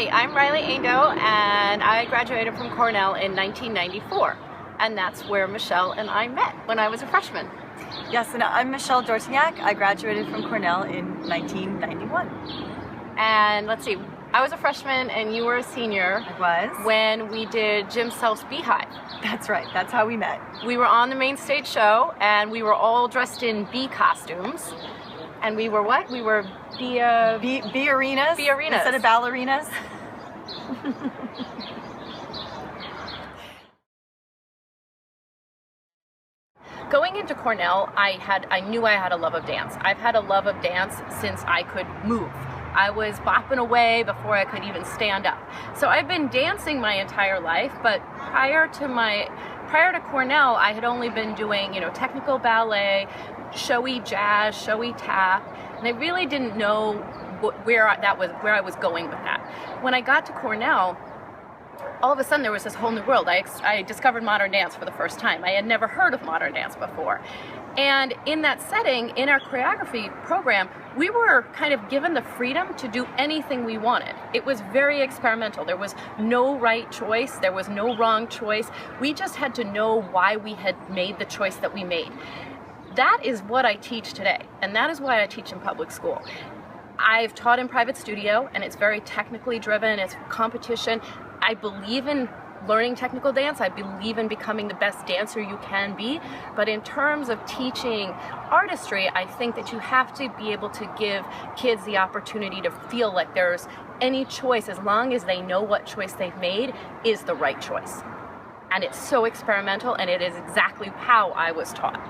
Hi, I'm Riley Ayndow, and I graduated from Cornell in 1994. And that's where Michelle and I met when I was a freshman. Yes, and I'm Michelle Dortignac. I graduated from Cornell in 1991. And let's see, I was a freshman and you were a senior. I was. When we did Jim Self's Beehive. That's right, that's how we met. We were on the main stage show and we were all dressed in bee costumes. And we were what? We were Bee-arenas? Bee-arenas. Instead of ballerinas. Going into Cornell, I knew I had a love of dance. I've had a love of dance since I could move. I was bopping away before I could even stand up. So I've been dancing my entire life, but prior to Cornell, I had only been doing, technical ballet, showy jazz, showy tap, and I really didn't know where I was going with that. When I got to Cornell, all of a sudden there was this whole new world. I discovered modern dance for the first time. I had never heard of modern dance before. And in that setting, in our choreography program, we were kind of given the freedom to do anything we wanted. It was very experimental. There was no right choice. There was no wrong choice. We just had to know why we had made the choice that we made. That is what I teach today, and that is why I teach in public school. I've taught in private studio, and it's very technically driven. It's competition. I believe in learning technical dance. I believe in becoming the best dancer you can be. But in terms of teaching artistry, I think that you have to be able to give kids the opportunity to feel like there's any choice, as long as they know what choice they've made is the right choice. And it's so experimental, and it is exactly how I was taught.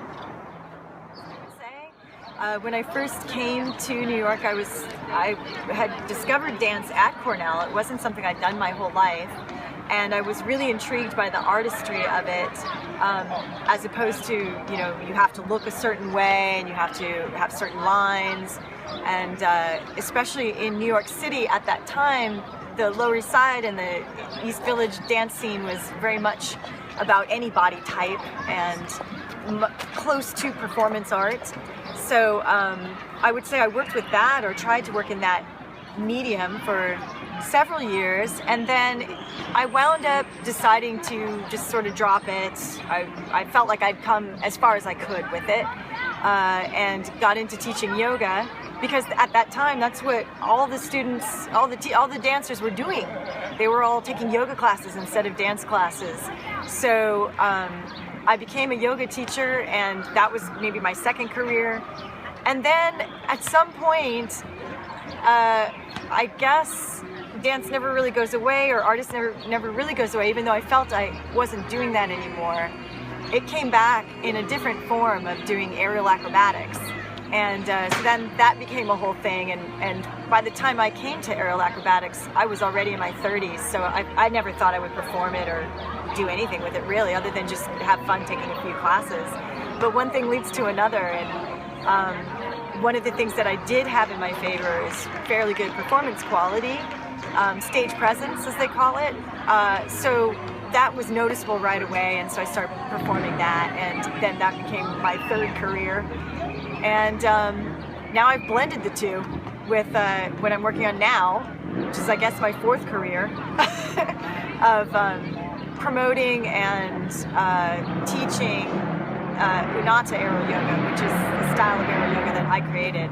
When I first came to New York, I had discovered dance at Cornell. It wasn't something I'd done my whole life, and I was really intrigued by the artistry of it, as opposed to, you have to look a certain way and you have to have certain lines, and especially in New York City at that time, the Lower East Side and the East Village dance scene was very much about any body type and close to performance art. So I would say I worked with that, or tried to work in that medium for several years, and then I wound up deciding to just sort of drop it. I felt like I'd come as far as I could with it, and got into teaching yoga, because at that time that's what all the students, all the dancers were doing. They were all taking yoga classes instead of dance classes. So I became a yoga teacher, and that was maybe my second career. And then at some point, I guess dance never really goes away, or artist never really goes away, even though I felt I wasn't doing that anymore. It came back in a different form of doing aerial acrobatics. And so then that became a whole thing, and by the time I came to aerial acrobatics, I was already in my 30s, so I never thought I would perform it or do anything with it really, other than just have fun taking a few classes. But one thing leads to another, and one of the things that I did have in my favor is fairly good performance quality, stage presence as they call it. So that was noticeable right away, and so I started performing that, and then that became my third career. And now I've blended the two with what I'm working on now, which is, I guess, my fourth career of promoting and teaching Unata aerial yoga, which is the style of aerial yoga that I created.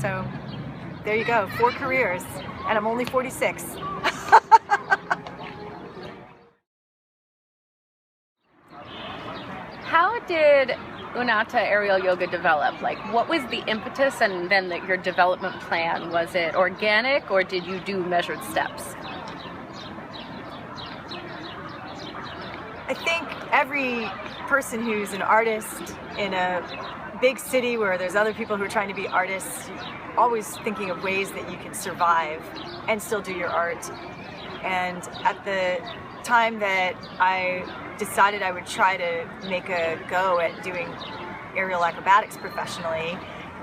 So there you go, 4 careers, and I'm only 46. How did Unata aerial yoga develop? Like, what was the impetus and then your development plan? Was it organic, or did you do measured steps? I think every person who's an artist in a big city where there's other people who are trying to be artists, always thinking of ways that you can survive and still do your art. And at the time that I decided I would try to make a go at doing aerial acrobatics professionally,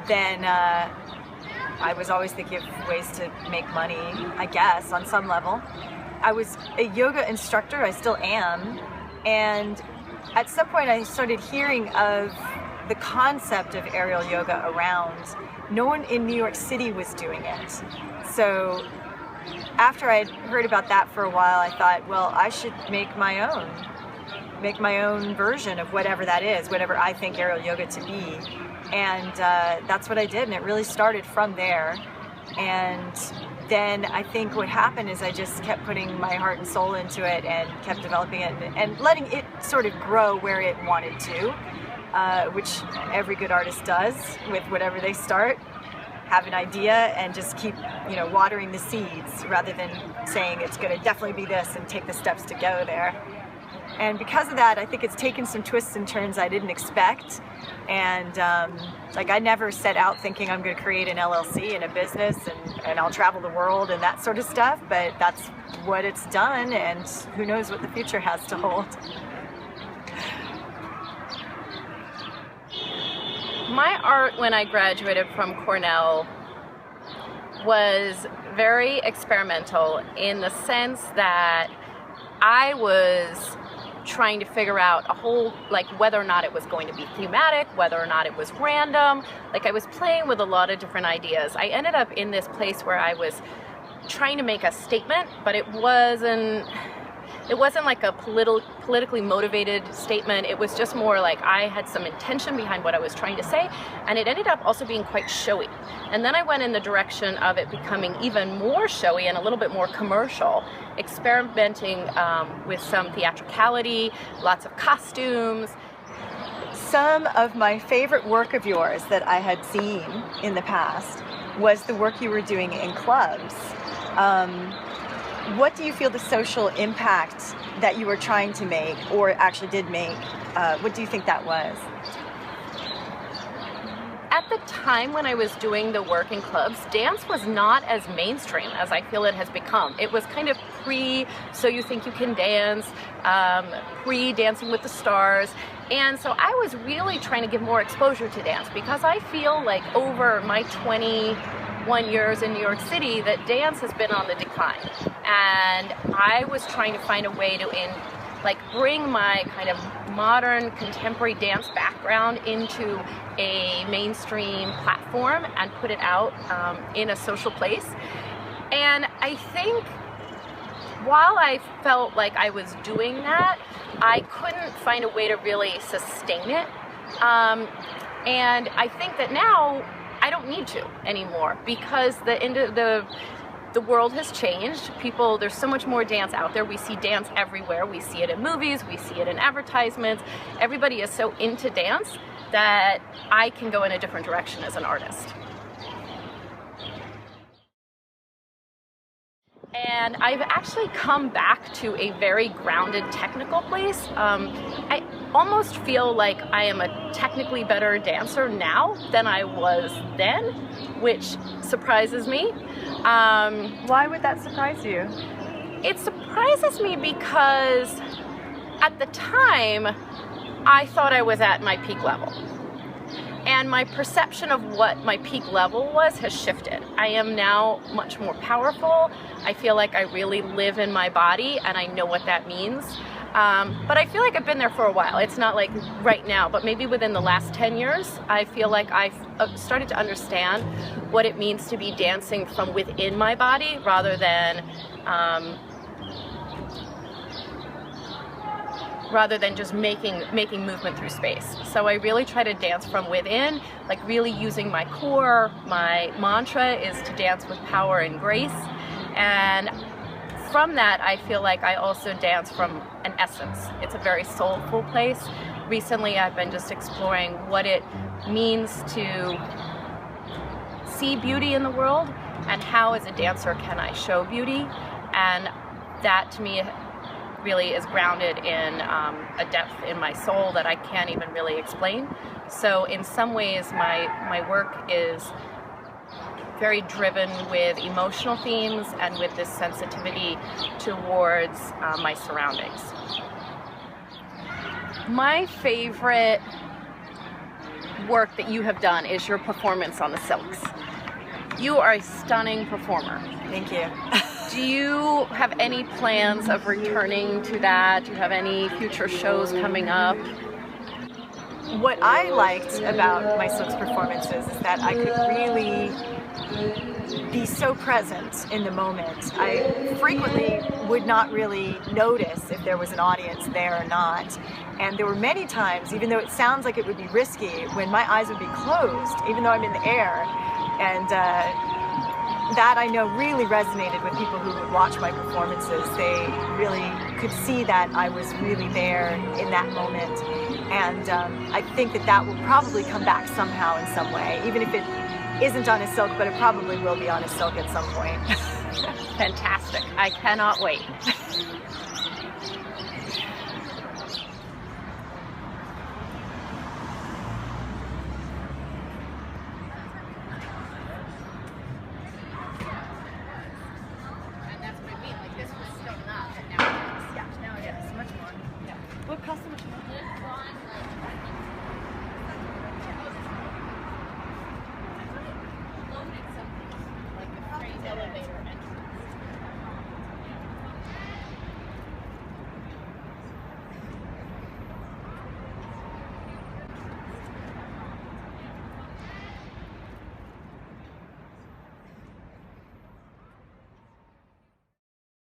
then I was always thinking of ways to make money, I guess, on some level. I was a yoga instructor, I still am, and at some point I started hearing of the concept of aerial yoga around. No one in New York City was doing it. So after I'd heard about that for a while, I thought, well, I should make my own version of whatever that is, whatever I think aerial yoga to be. And that's what I did, and it really started from there. And then I think what happened is I just kept putting my heart and soul into it and kept developing it and letting it sort of grow where it wanted to, which every good artist does with whatever they start. Have an idea and just keep, watering the seeds rather than saying it's going to definitely be this and take the steps to go there. And because of that, I think it's taken some twists and turns I didn't expect. And I never set out thinking I'm going to create an LLC and a business and I'll travel the world and that sort of stuff. But that's what it's done, and who knows what the future has to hold. My art when I graduated from Cornell was very experimental in the sense that I was trying to figure out whether or not it was going to be thematic, whether or not it was random. I was playing with a lot of different ideas. I ended up in this place where I was trying to make a statement, but it wasn't like a politically motivated statement. It was just more like I had some intention behind what I was trying to say, and it ended up also being quite showy. And then I went in the direction of it becoming even more showy and a little bit more commercial, experimenting with some theatricality, lots of costumes. Some of my favorite work of yours that I had seen in the past was the work you were doing in clubs. What do you feel the social impact that you were trying to make, or actually did make, what do you think that was? At the time when I was doing the work in clubs, dance was not as mainstream as I feel it has become. It was kind of So You Think You Can Dance, pre-Dancing with the Stars. And so I was really trying to give more exposure to dance, because I feel like over my 21 years in New York City that dance has been on the decline. And I was trying to find a way to bring my kind of modern contemporary dance background into a mainstream platform and put it out in a social place. And I think while I felt like I was doing that, I couldn't find a way to really sustain it. And I think that now I don't need to anymore, because the world has changed. There's so much more dance out there. We see dance everywhere. We see it in movies, we see it in advertisements. Everybody is so into dance that I can go in a different direction as an artist. And I've actually come back to a very grounded technical place. I almost feel like I am a technically better dancer now than I was then, which surprises me. Why would that surprise you? It surprises me because at the time I thought I was at my peak level. And my perception of what my peak level was has shifted. I am now much more powerful. I feel like I really live in my body, and I know what that means. But I feel like I've been there for a while. It's not like right now, but maybe within the last 10 years, I feel like I've started to understand what it means to be dancing from within my body rather than just making movement through space. So I really try to dance from within, really using my core. My mantra is to dance with power and grace. And from that, I feel like I also dance from an essence. It's a very soulful place. Recently, I've been just exploring what it means to see beauty in the world, and how as a dancer can I show beauty. And that to me really is grounded in a depth in my soul that I can't even really explain. So in some ways my work is very driven with emotional themes and with this sensitivity towards my surroundings. My favorite work that you have done is your performance on the silks. You are a stunning performer. Thank you. Do you have any plans of returning to that? Do you have any future shows coming up? What I liked about my silks performances is that I could really be so present in the moment. I frequently would not really notice if there was an audience there or not. And there were many times, even though it sounds like it would be risky, when my eyes would be closed, even though I'm in the air. And that I know really resonated with people who would watch my performances. They really could see that I was really there in that moment. And I think that that will probably come back somehow in some way, even if it isn't on a silk, but it probably will be on a silk at some point. Fantastic. I cannot wait.